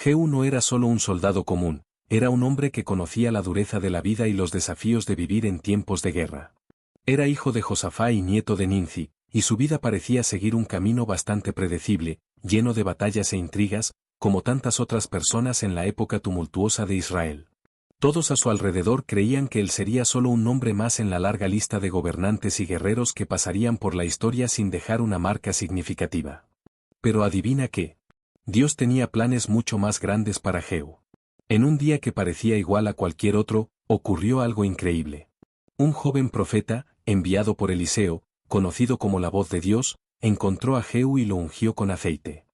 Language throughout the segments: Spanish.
Jehú no era solo un soldado común, era un hombre que conocía la dureza de la vida y los desafíos de vivir en tiempos de guerra. Era hijo de Josafá y nieto de Ninzi, y su vida parecía seguir un camino bastante predecible, lleno de batallas e intrigas, como tantas otras personas en la época tumultuosa de Israel. Todos a su alrededor creían que él sería solo un nombre más en la larga lista de gobernantes y guerreros que pasarían por la historia sin dejar una marca significativa. Pero adivina qué. Dios tenía planes mucho más grandes para Jehú. En un día que parecía igual a cualquier otro, ocurrió algo increíble. Un joven profeta, enviado por Eliseo, conocido como la voz de Dios, encontró a Jehú y lo ungió con aceite.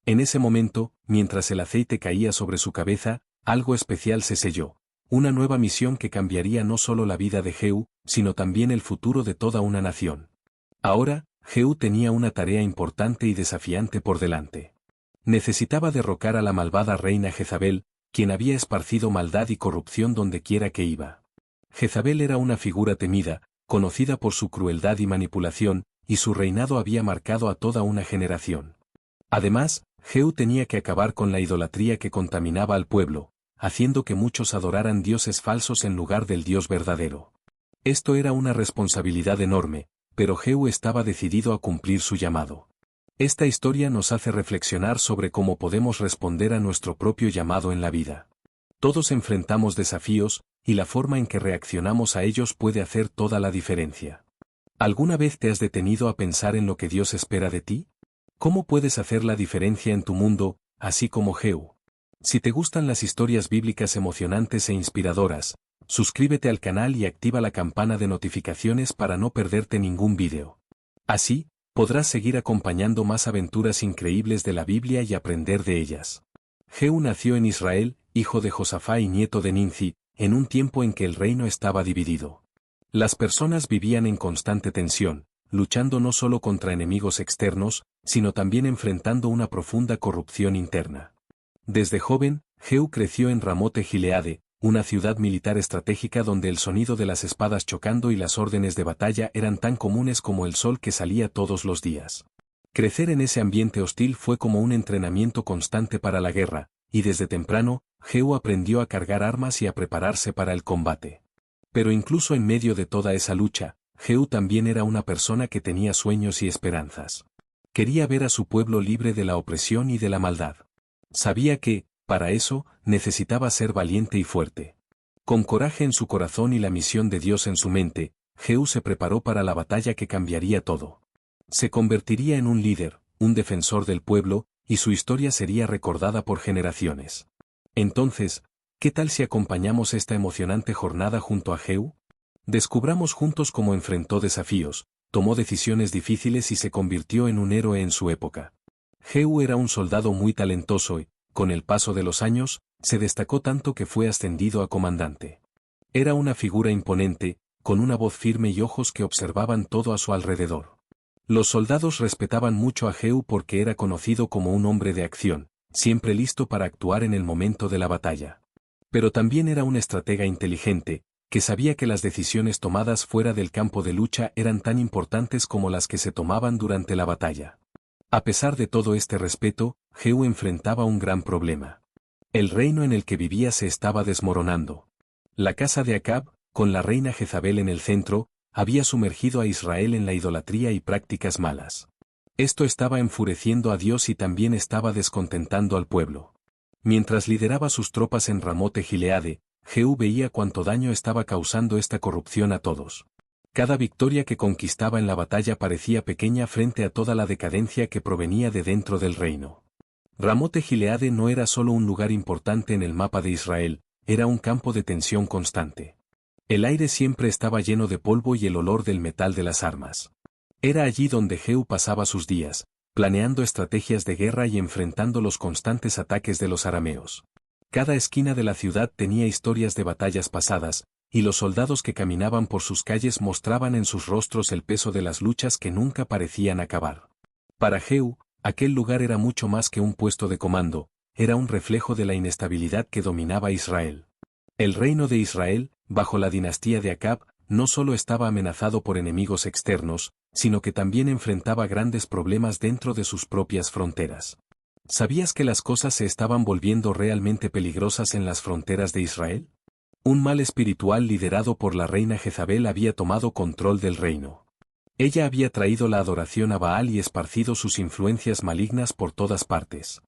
En ese momento, mientras el aceite caía sobre su cabeza, algo especial se selló. Una nueva misión que cambiaría no solo la vida de Jehú, sino también el futuro de toda una nación. Ahora, Jehú tenía una tarea importante y desafiante por delante. Necesitaba derrocar a la malvada reina Jezabel, quien había esparcido maldad y corrupción dondequiera que iba. Jezabel era una figura temida, conocida por su crueldad y manipulación, y su reinado había marcado a toda una generación. Además, Jehú tenía que acabar con la idolatría que contaminaba al pueblo, haciendo que muchos adoraran dioses falsos en lugar del Dios verdadero. Esto era una responsabilidad enorme, pero Jehú estaba decidido a cumplir su llamado. Esta historia nos hace reflexionar sobre cómo podemos responder a nuestro propio llamado en la vida. Todos enfrentamos desafíos, y la forma en que reaccionamos a ellos puede hacer toda la diferencia. ¿Alguna vez te has detenido a pensar en lo que Dios espera de ti? ¿Cómo puedes hacer la diferencia en tu mundo, así como Jehú? Si te gustan las historias bíblicas emocionantes e inspiradoras, suscríbete al canal y activa la campana de notificaciones para no perderte ningún vídeo. Así, podrás seguir acompañando más aventuras increíbles de la Biblia y aprender de ellas. Jehú nació en Israel, hijo de Josafá y nieto de Ninzi, en un tiempo en que el reino estaba dividido. Las personas vivían en constante tensión, luchando no solo contra enemigos externos, sino también enfrentando una profunda corrupción interna. Desde joven, Jehú creció en Ramote Gileade, una ciudad militar estratégica donde el sonido de las espadas chocando y las órdenes de batalla eran tan comunes como el sol que salía todos los días. Crecer en ese ambiente hostil fue como un entrenamiento constante para la guerra, y desde temprano, Jehú aprendió a cargar armas y a prepararse para el combate. Pero incluso en medio de toda esa lucha, Jehú también era una persona que tenía sueños y esperanzas. Quería ver a su pueblo libre de la opresión y de la maldad. Sabía que, para eso, necesitaba ser valiente y fuerte. Con coraje en su corazón y la misión de Dios en su mente, Jehú se preparó para la batalla que cambiaría todo. Se convertiría en un líder, un defensor del pueblo, y su historia sería recordada por generaciones. Entonces, ¿qué tal si acompañamos esta emocionante jornada junto a Jehú? Descubramos juntos cómo enfrentó desafíos, tomó decisiones difíciles y se convirtió en un héroe en su época. Jehú era un soldado muy talentoso y, con el paso de los años, se destacó tanto que fue ascendido a comandante. Era una figura imponente, con una voz firme y ojos que observaban todo a su alrededor. Los soldados respetaban mucho a Jehú porque era conocido como un hombre de acción, siempre listo para actuar en el momento de la batalla. Pero también era un estratega inteligente, que sabía que las decisiones tomadas fuera del campo de lucha eran tan importantes como las que se tomaban durante la batalla. A pesar de todo este respeto, Jehú enfrentaba un gran problema. El reino en el que vivía se estaba desmoronando. La casa de Acab, con la reina Jezabel en el centro, había sumergido a Israel en la idolatría y prácticas malas. Esto estaba enfureciendo a Dios y también estaba descontentando al pueblo. Mientras lideraba sus tropas en Ramote Gileade, Jehú veía cuánto daño estaba causando esta corrupción a todos. Cada victoria que conquistaba en la batalla parecía pequeña frente a toda la decadencia que provenía de dentro del reino. Ramote Gileade no era solo un lugar importante en el mapa de Israel, era un campo de tensión constante. El aire siempre estaba lleno de polvo y el olor del metal de las armas. Era allí donde Jehú pasaba sus días, planeando estrategias de guerra y enfrentando los constantes ataques de los arameos. Cada esquina de la ciudad tenía historias de batallas pasadas, y los soldados que caminaban por sus calles mostraban en sus rostros el peso de las luchas que nunca parecían acabar. Para Jehú, aquel lugar era mucho más que un puesto de comando, era un reflejo de la inestabilidad que dominaba Israel. El reino de Israel, bajo la dinastía de Acab, no solo estaba amenazado por enemigos externos, sino que también enfrentaba grandes problemas dentro de sus propias fronteras. ¿Sabías que las cosas se estaban volviendo realmente peligrosas en las fronteras de Israel? Un mal espiritual liderado por la reina Jezabel había tomado control del reino. Ella había traído la adoración a Baal y esparcido sus influencias malignas por todas partes.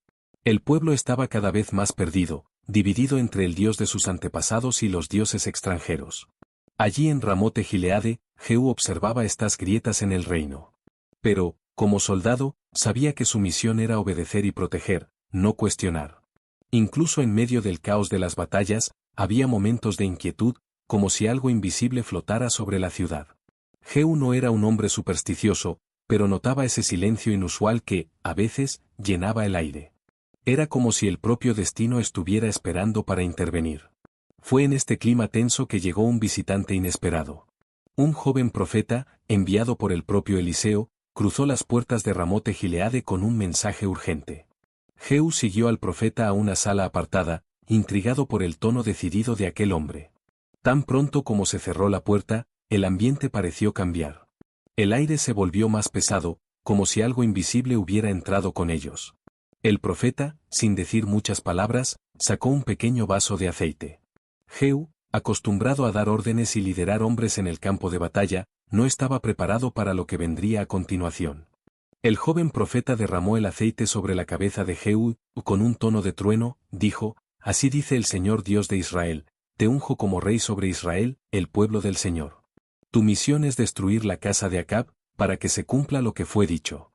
El pueblo estaba cada vez más perdido, dividido entre el Dios de sus antepasados y los dioses extranjeros. Allí en Ramote Gileade, Jehú observaba estas grietas en el reino. Pero, como soldado, sabía que su misión era obedecer y proteger, no cuestionar. Incluso en medio del caos de las batallas, había momentos de inquietud, como si algo invisible flotara sobre la ciudad. Jehú no era un hombre supersticioso, pero notaba ese silencio inusual que, a veces, llenaba el aire. Era como si el propio destino estuviera esperando para intervenir. Fue en este clima tenso que llegó un visitante inesperado. Un joven profeta, enviado por el propio Eliseo, cruzó las puertas de Ramote Gileade con un mensaje urgente. Jehú siguió al profeta a una sala apartada, intrigado por el tono decidido de aquel hombre. Tan pronto como se cerró la puerta, el ambiente pareció cambiar. El aire se volvió más pesado, como si algo invisible hubiera entrado con ellos. El profeta, sin decir muchas palabras, sacó un pequeño vaso de aceite. Jehú, acostumbrado a dar órdenes y liderar hombres en el campo de batalla, no estaba preparado para lo que vendría a continuación. El joven profeta derramó el aceite sobre la cabeza de Jehú, con un tono de trueno, dijo: «Así dice el Señor Dios de Israel, te unjo como rey sobre Israel, el pueblo del Señor. Tu misión es destruir la casa de Acab, para que se cumpla lo que fue dicho».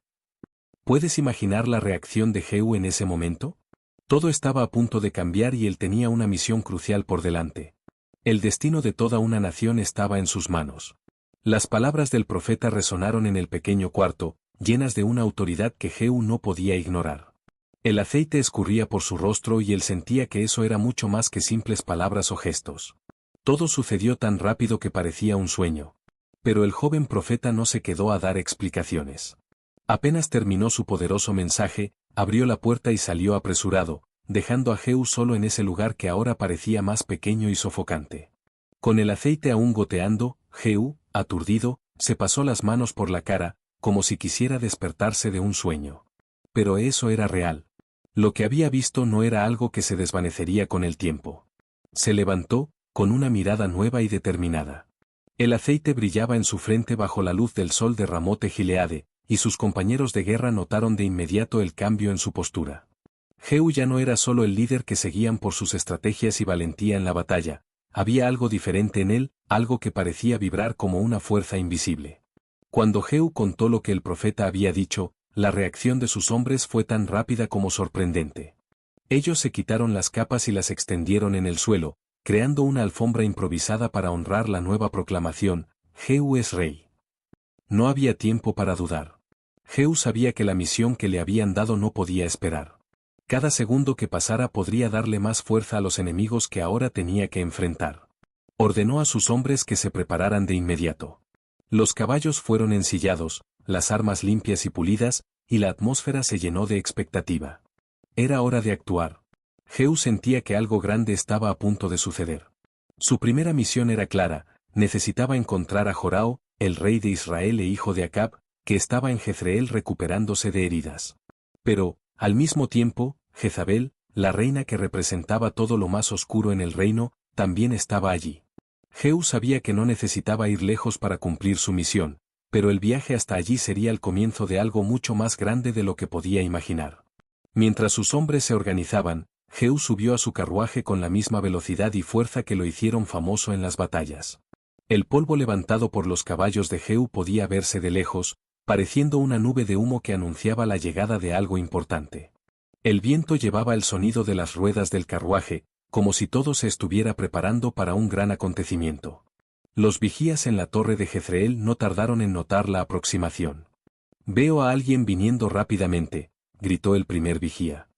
¿Puedes imaginar la reacción de Jehú en ese momento? Todo estaba a punto de cambiar y él tenía una misión crucial por delante. El destino de toda una nación estaba en sus manos. Las palabras del profeta resonaron en el pequeño cuarto, llenas de una autoridad que Jehú no podía ignorar. El aceite escurría por su rostro y él sentía que eso era mucho más que simples palabras o gestos. Todo sucedió tan rápido que parecía un sueño. Pero el joven profeta no se quedó a dar explicaciones. Apenas terminó su poderoso mensaje, abrió la puerta y salió apresurado, dejando a Jehú solo en ese lugar que ahora parecía más pequeño y sofocante. Con el aceite aún goteando, Jehú, aturdido, se pasó las manos por la cara, como si quisiera despertarse de un sueño. Pero eso era real. Lo que había visto no era algo que se desvanecería con el tiempo. Se levantó, con una mirada nueva y determinada. El aceite brillaba en su frente bajo la luz del sol de Ramote Gileade, y sus compañeros de guerra notaron de inmediato el cambio en su postura. Jehú ya no era solo el líder que seguían por sus estrategias y valentía en la batalla, había algo diferente en él, algo que parecía vibrar como una fuerza invisible. Cuando Jehú contó lo que el profeta había dicho, la reacción de sus hombres fue tan rápida como sorprendente. Ellos se quitaron las capas y las extendieron en el suelo, creando una alfombra improvisada para honrar la nueva proclamación: Jehú es rey. No había tiempo para dudar. Jehú sabía que la misión que le habían dado no podía esperar. Cada segundo que pasara podría darle más fuerza a los enemigos que ahora tenía que enfrentar. Ordenó a sus hombres que se prepararan de inmediato. Los caballos fueron ensillados, las armas limpias y pulidas, y la atmósfera se llenó de expectativa. Era hora de actuar. Jehú sentía que algo grande estaba a punto de suceder. Su primera misión era clara: necesitaba encontrar a Jorao, el rey de Israel e hijo de Acab, que estaba en Jezreel recuperándose de heridas. Pero, al mismo tiempo, Jezabel, la reina que representaba todo lo más oscuro en el reino, también estaba allí. Jehú sabía que no necesitaba ir lejos para cumplir su misión, pero el viaje hasta allí sería el comienzo de algo mucho más grande de lo que podía imaginar. Mientras sus hombres se organizaban, Jehú subió a su carruaje con la misma velocidad y fuerza que lo hicieron famoso en las batallas. El polvo levantado por los caballos de Jehú podía verse de lejos, pareciendo una nube de humo que anunciaba la llegada de algo importante. El viento llevaba el sonido de las ruedas del carruaje, como si todo se estuviera preparando para un gran acontecimiento. Los vigías en la torre de Jezreel no tardaron en notar la aproximación. «Veo a alguien viniendo rápidamente», gritó el primer vigía.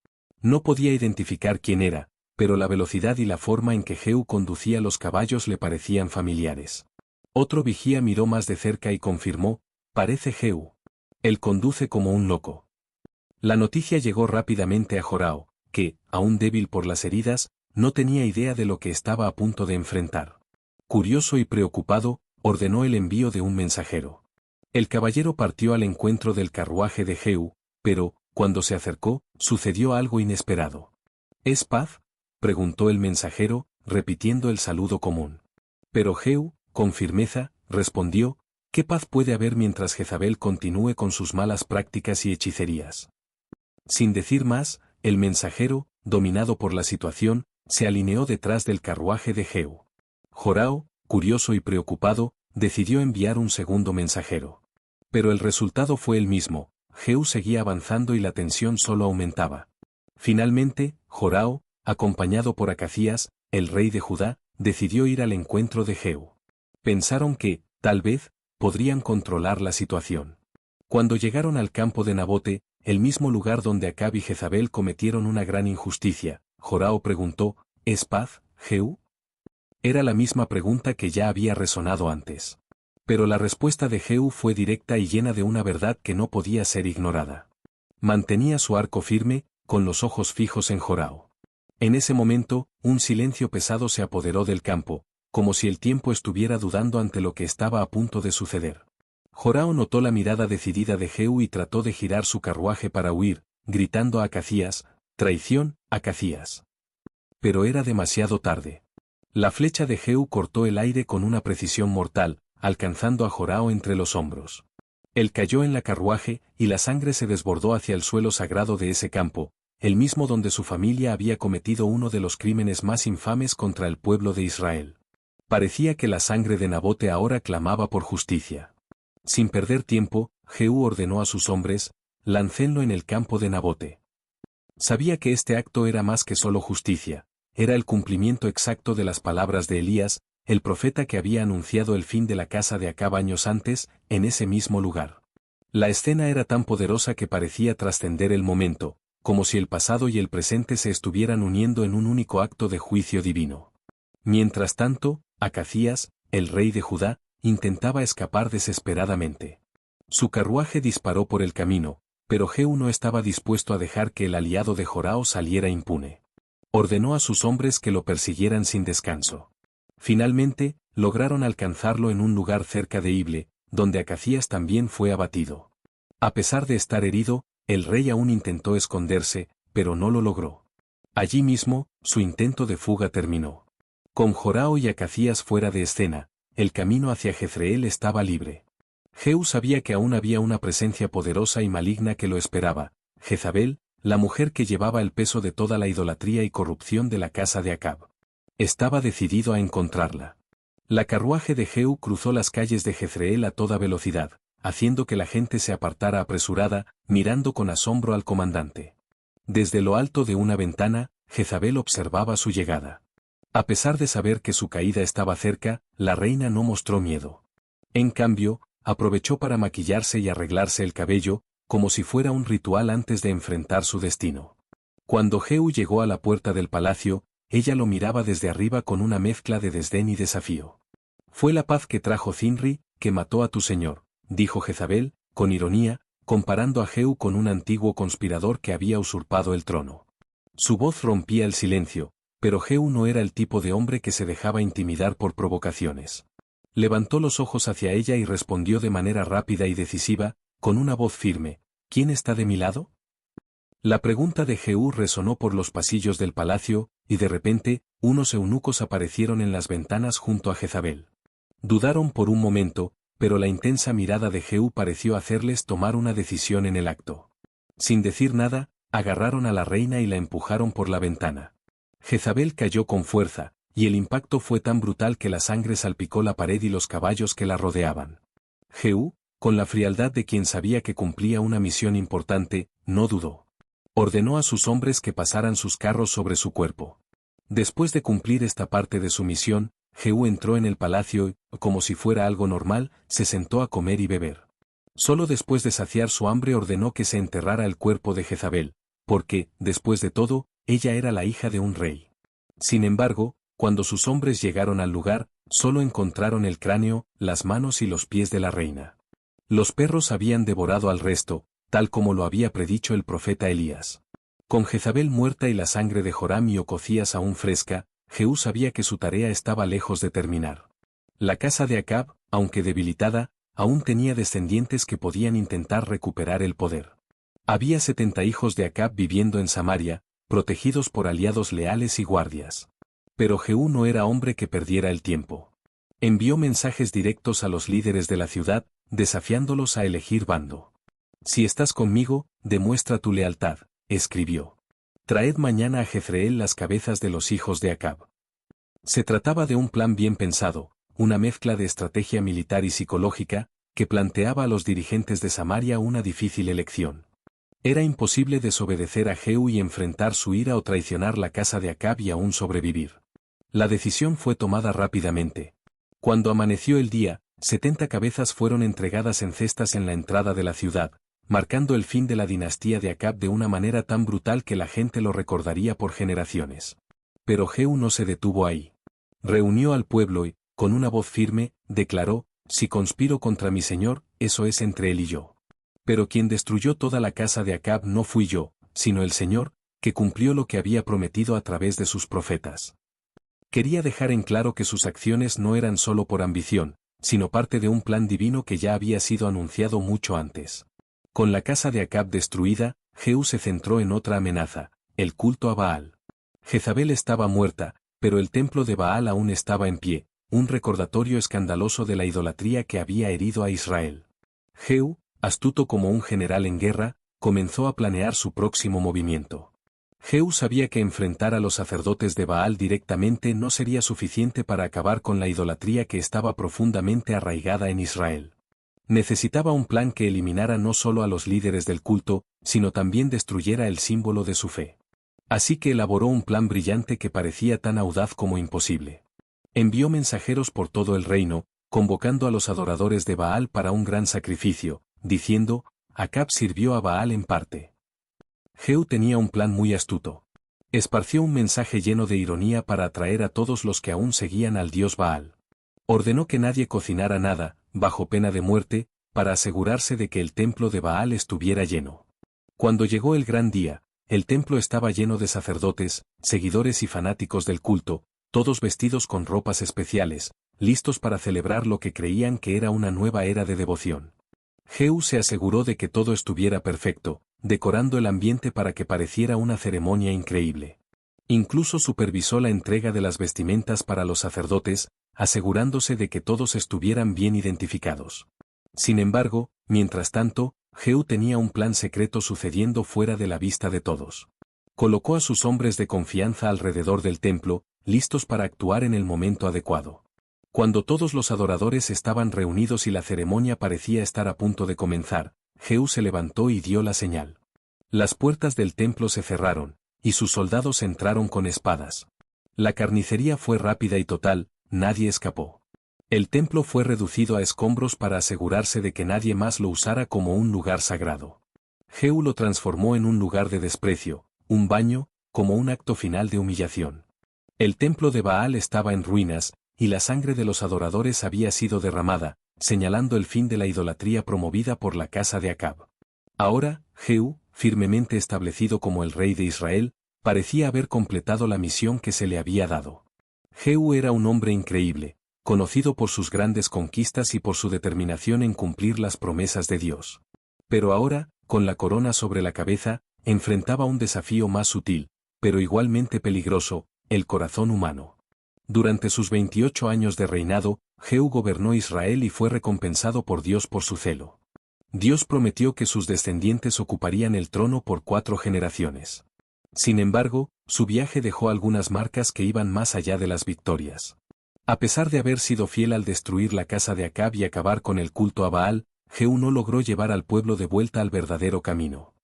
No podía identificar quién era, pero la velocidad y la forma en que Jehú conducía los caballos le parecían familiares. Otro vigía miró más de cerca y confirmó: «Parece Jehú. Él conduce como un loco». La noticia llegó rápidamente a Jorao, que, aún débil por las heridas, no tenía idea de lo que estaba a punto de enfrentar. Curioso y preocupado, ordenó el envío de un mensajero. El caballero partió al encuentro del carruaje de Jehú, pero, cuando se acercó, sucedió algo inesperado. ¿Es paz?, preguntó el mensajero, repitiendo el saludo común. Pero Jehú, con firmeza, respondió: ¿qué paz puede haber mientras Jezabel continúe con sus malas prácticas y hechicerías? Sin decir más, el mensajero, dominado por la situación, se alineó detrás del carruaje de Jehú. Jorao, curioso y preocupado, decidió enviar un segundo mensajero. Pero el resultado fue el mismo: Jehú seguía avanzando y la tensión solo aumentaba. Finalmente, Jorao, acompañado por Acazías, el rey de Judá, decidió ir al encuentro de Jehú. Pensaron que, tal vez, podrían controlar la situación. Cuando llegaron al campo de Nabote, el mismo lugar donde Acab y Jezabel cometieron una gran injusticia, Jorao preguntó: ¿es paz, Jehú? Era la misma pregunta que ya había resonado antes. Pero la respuesta de Jehú fue directa y llena de una verdad que no podía ser ignorada. Mantenía su arco firme, con los ojos fijos en Jorao. En ese momento, un silencio pesado se apoderó del campo, como si el tiempo estuviera dudando ante lo que estaba a punto de suceder. Jorao notó la mirada decidida de Jehú y trató de girar su carruaje para huir, gritando a Acazías: «¡Traición, Acazías!». Pero era demasiado tarde. La flecha de Jehú cortó el aire con una precisión mortal, alcanzando a Jorao entre los hombros. Él cayó en la carruaje, y la sangre se desbordó hacia el suelo sagrado de ese campo, el mismo donde su familia había cometido uno de los crímenes más infames contra el pueblo de Israel. Parecía que la sangre de Nabote ahora clamaba por justicia. Sin perder tiempo, Jehú ordenó a sus hombres: «Láncénlo en el campo de Nabote». Sabía que este acto era más que solo justicia, era el cumplimiento exacto de las palabras de Elías, el profeta que había anunciado el fin de la casa de Acab años antes, en ese mismo lugar. La escena era tan poderosa que parecía trascender el momento, como si el pasado y el presente se estuvieran uniendo en un único acto de juicio divino. Mientras tanto, Acazías, el rey de Judá, intentaba escapar desesperadamente. Su carruaje disparó por el camino, pero Jehú no estaba dispuesto a dejar que el aliado de Jorao saliera impune. Ordenó a sus hombres que lo persiguieran sin descanso. Finalmente, lograron alcanzarlo en un lugar cerca de Ible, donde Acazías también fue abatido. A pesar de estar herido, el rey aún intentó esconderse, pero no lo logró. Allí mismo, su intento de fuga terminó. Con Jorao y Acazías fuera de escena, el camino hacia Jezreel estaba libre. Jehú sabía que aún había una presencia poderosa y maligna que lo esperaba: Jezabel, la mujer que llevaba el peso de toda la idolatría y corrupción de la casa de Acab. Estaba decidido a encontrarla. La carruaje de Jehú cruzó las calles de Jezreel a toda velocidad, haciendo que la gente se apartara apresurada, mirando con asombro al comandante. Desde lo alto de una ventana, Jezabel observaba su llegada. A pesar de saber que su caída estaba cerca, la reina no mostró miedo. En cambio, aprovechó para maquillarse y arreglarse el cabello, como si fuera un ritual antes de enfrentar su destino. Cuando Jehú llegó a la puerta del palacio, ella lo miraba desde arriba con una mezcla de desdén y desafío. «Fue la paz que trajo Zinri, que mató a tu señor», dijo Jezabel, con ironía, comparando a Jehú con un antiguo conspirador que había usurpado el trono. Su voz rompía el silencio, pero Jehú no era el tipo de hombre que se dejaba intimidar por provocaciones. Levantó los ojos hacia ella y respondió de manera rápida y decisiva, con una voz firme: «¿Quién está de mi lado?». La pregunta de Jehú resonó por los pasillos del palacio, y de repente, unos eunucos aparecieron en las ventanas junto a Jezabel. Dudaron por un momento, pero la intensa mirada de Jehú pareció hacerles tomar una decisión en el acto. Sin decir nada, agarraron a la reina y la empujaron por la ventana. Jezabel cayó con fuerza, y el impacto fue tan brutal que la sangre salpicó la pared y los caballos que la rodeaban. Jehú, con la frialdad de quien sabía que cumplía una misión importante, no dudó. Ordenó a sus hombres que pasaran sus carros sobre su cuerpo. Después de cumplir esta parte de su misión, Jehú entró en el palacio y, como si fuera algo normal, se sentó a comer y beber. Solo después de saciar su hambre ordenó que se enterrara el cuerpo de Jezabel, porque, después de todo, ella era la hija de un rey. Sin embargo, cuando sus hombres llegaron al lugar, solo encontraron el cráneo, las manos y los pies de la reina. Los perros habían devorado al resto, tal como lo había predicho el profeta Elías. Con Jezabel muerta y la sangre de Joram y Ococías aún fresca, Jehú sabía que su tarea estaba lejos de terminar. La casa de Acab, aunque debilitada, aún tenía descendientes que podían intentar recuperar el poder. Había 70 hijos de Acab viviendo en Samaria, protegidos por aliados leales y guardias. Pero Jehú no era hombre que perdiera el tiempo. Envió mensajes directos a los líderes de la ciudad, desafiándolos a elegir bando. Si estás conmigo, demuestra tu lealtad, escribió. Traed mañana a Jezreel las cabezas de los hijos de Acab. Se trataba de un plan bien pensado, una mezcla de estrategia militar y psicológica, que planteaba a los dirigentes de Samaria una difícil elección. Era imposible desobedecer a Jehú y enfrentar su ira o traicionar la casa de Acab y aún sobrevivir. La decisión fue tomada rápidamente. Cuando amaneció el día, 70 cabezas fueron entregadas en cestas en la entrada de la ciudad, marcando el fin de la dinastía de Acab de una manera tan brutal que la gente lo recordaría por generaciones. Pero Jehú no se detuvo ahí. Reunió al pueblo y, con una voz firme, declaró: si conspiro contra mi señor, eso es entre él y yo. Pero quien destruyó toda la casa de Acab no fui yo, sino el Señor, que cumplió lo que había prometido a través de sus profetas. Quería dejar en claro que sus acciones no eran solo por ambición, sino parte de un plan divino que ya había sido anunciado mucho antes. Con la casa de Acab destruida, Jehú se centró en otra amenaza, el culto a Baal. Jezabel estaba muerta, pero el templo de Baal aún estaba en pie, un recordatorio escandaloso de la idolatría que había herido a Israel. Jehú, astuto como un general en guerra, comenzó a planear su próximo movimiento. Jehú sabía que enfrentar a los sacerdotes de Baal directamente no sería suficiente para acabar con la idolatría que estaba profundamente arraigada en Israel. Necesitaba un plan que eliminara no solo a los líderes del culto, sino también destruyera el símbolo de su fe. Así que elaboró un plan brillante que parecía tan audaz como imposible. Envió mensajeros por todo el reino, convocando a los adoradores de Baal para un gran sacrificio, diciendo: Acab sirvió a Baal en parte. Jehú tenía un plan muy astuto. Esparció un mensaje lleno de ironía para atraer a todos los que aún seguían al dios Baal. Ordenó que nadie cocinara nada, bajo pena de muerte, para asegurarse de que el templo de Baal estuviera lleno. Cuando llegó el gran día, el templo estaba lleno de sacerdotes, seguidores y fanáticos del culto, todos vestidos con ropas especiales, listos para celebrar lo que creían que era una nueva era de devoción. Jehú se aseguró de que todo estuviera perfecto, decorando el ambiente para que pareciera una ceremonia increíble. Incluso supervisó la entrega de las vestimentas para los sacerdotes, asegurándose de que todos estuvieran bien identificados. Sin embargo, mientras tanto, Jehú tenía un plan secreto sucediendo fuera de la vista de todos. Colocó a sus hombres de confianza alrededor del templo, listos para actuar en el momento adecuado. Cuando todos los adoradores estaban reunidos y la ceremonia parecía estar a punto de comenzar, Jehú se levantó y dio la señal. Las puertas del templo se cerraron, y sus soldados entraron con espadas. La carnicería fue rápida y total, nadie escapó. El templo fue reducido a escombros para asegurarse de que nadie más lo usara como un lugar sagrado. Jehú lo transformó en un lugar de desprecio, un baño, como un acto final de humillación. El templo de Baal estaba en ruinas, y la sangre de los adoradores había sido derramada, señalando el fin de la idolatría promovida por la casa de Acab. Ahora, Jehú, firmemente establecido como el rey de Israel, parecía haber completado la misión que se le había dado. Jehú era un hombre increíble, conocido por sus grandes conquistas y por su determinación en cumplir las promesas de Dios. Pero ahora, con la corona sobre la cabeza, enfrentaba un desafío más sutil, pero igualmente peligroso: el corazón humano. Durante sus 28 años de reinado, Jehú gobernó Israel y fue recompensado por Dios por su celo. Dios prometió que sus descendientes ocuparían el trono por 4 generaciones. Sin embargo, su viaje dejó algunas marcas que iban más allá de las victorias. A pesar de haber sido fiel al destruir la casa de Acab y acabar con el culto a Baal, Jehú no logró llevar al pueblo de vuelta al verdadero camino.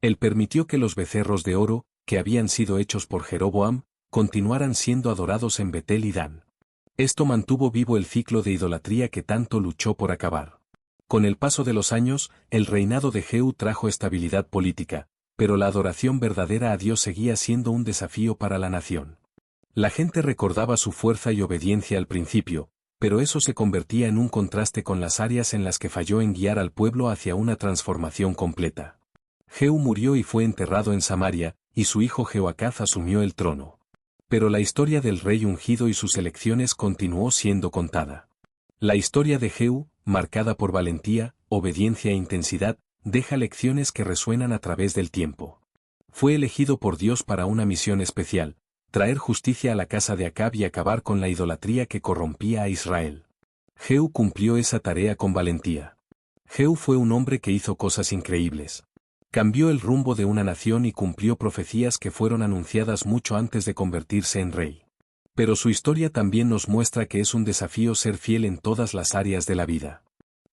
Él permitió que los becerros de oro, que habían sido hechos por Jeroboam, continuaran siendo adorados en Betel y Dan. Esto mantuvo vivo el ciclo de idolatría que tanto luchó por acabar. Con el paso de los años, el reinado de Jehú trajo estabilidad política, pero la adoración verdadera a Dios seguía siendo un desafío para la nación. La gente recordaba su fuerza y obediencia al principio, pero eso se convertía en un contraste con las áreas en las que falló en guiar al pueblo hacia una transformación completa. Jehú murió y fue enterrado en Samaria, y su hijo Jehoacaz asumió el trono. Pero la historia del rey ungido y sus elecciones continuó siendo contada. La historia de Jehú, marcada por valentía, obediencia e intensidad, deja lecciones que resuenan a través del tiempo. Fue elegido por Dios para una misión especial, traer justicia a la casa de Acab y acabar con la idolatría que corrompía a Israel. Jehú cumplió esa tarea con valentía. Jehú fue un hombre que hizo cosas increíbles. Cambió el rumbo de una nación y cumplió profecías que fueron anunciadas mucho antes de convertirse en rey. Pero su historia también nos muestra que es un desafío ser fiel en todas las áreas de la vida.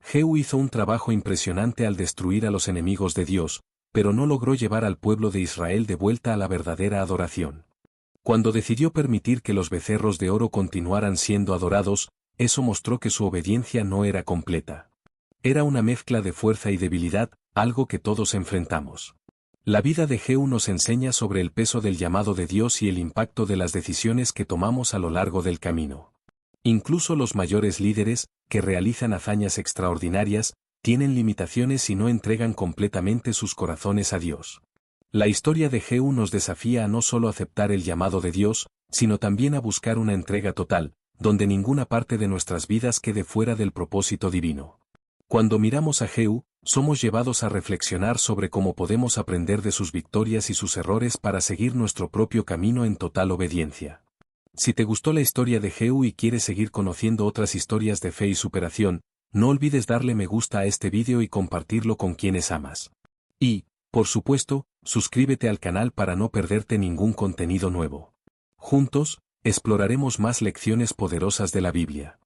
Jehú hizo un trabajo impresionante al destruir a los enemigos de Dios, pero no logró llevar al pueblo de Israel de vuelta a la verdadera adoración. Cuando decidió permitir que los becerros de oro continuaran siendo adorados, eso mostró que su obediencia no era completa. Era una mezcla de fuerza y debilidad, algo que todos enfrentamos. La vida de Jehú nos enseña sobre el peso del llamado de Dios y el impacto de las decisiones que tomamos a lo largo del camino. Incluso los mayores líderes, que realizan hazañas extraordinarias, tienen limitaciones y no entregan completamente sus corazones a Dios. La historia de Jehú nos desafía a no solo aceptar el llamado de Dios, sino también a buscar una entrega total, donde ninguna parte de nuestras vidas quede fuera del propósito divino. Cuando miramos a Jehú, somos llevados a reflexionar sobre cómo podemos aprender de sus victorias y sus errores para seguir nuestro propio camino en total obediencia. Si te gustó la historia de Jehú y quieres seguir conociendo otras historias de fe y superación, no olvides darle me gusta a este vídeo y compartirlo con quienes amas. Y, por supuesto, suscríbete al canal para no perderte ningún contenido nuevo. Juntos, exploraremos más lecciones poderosas de la Biblia.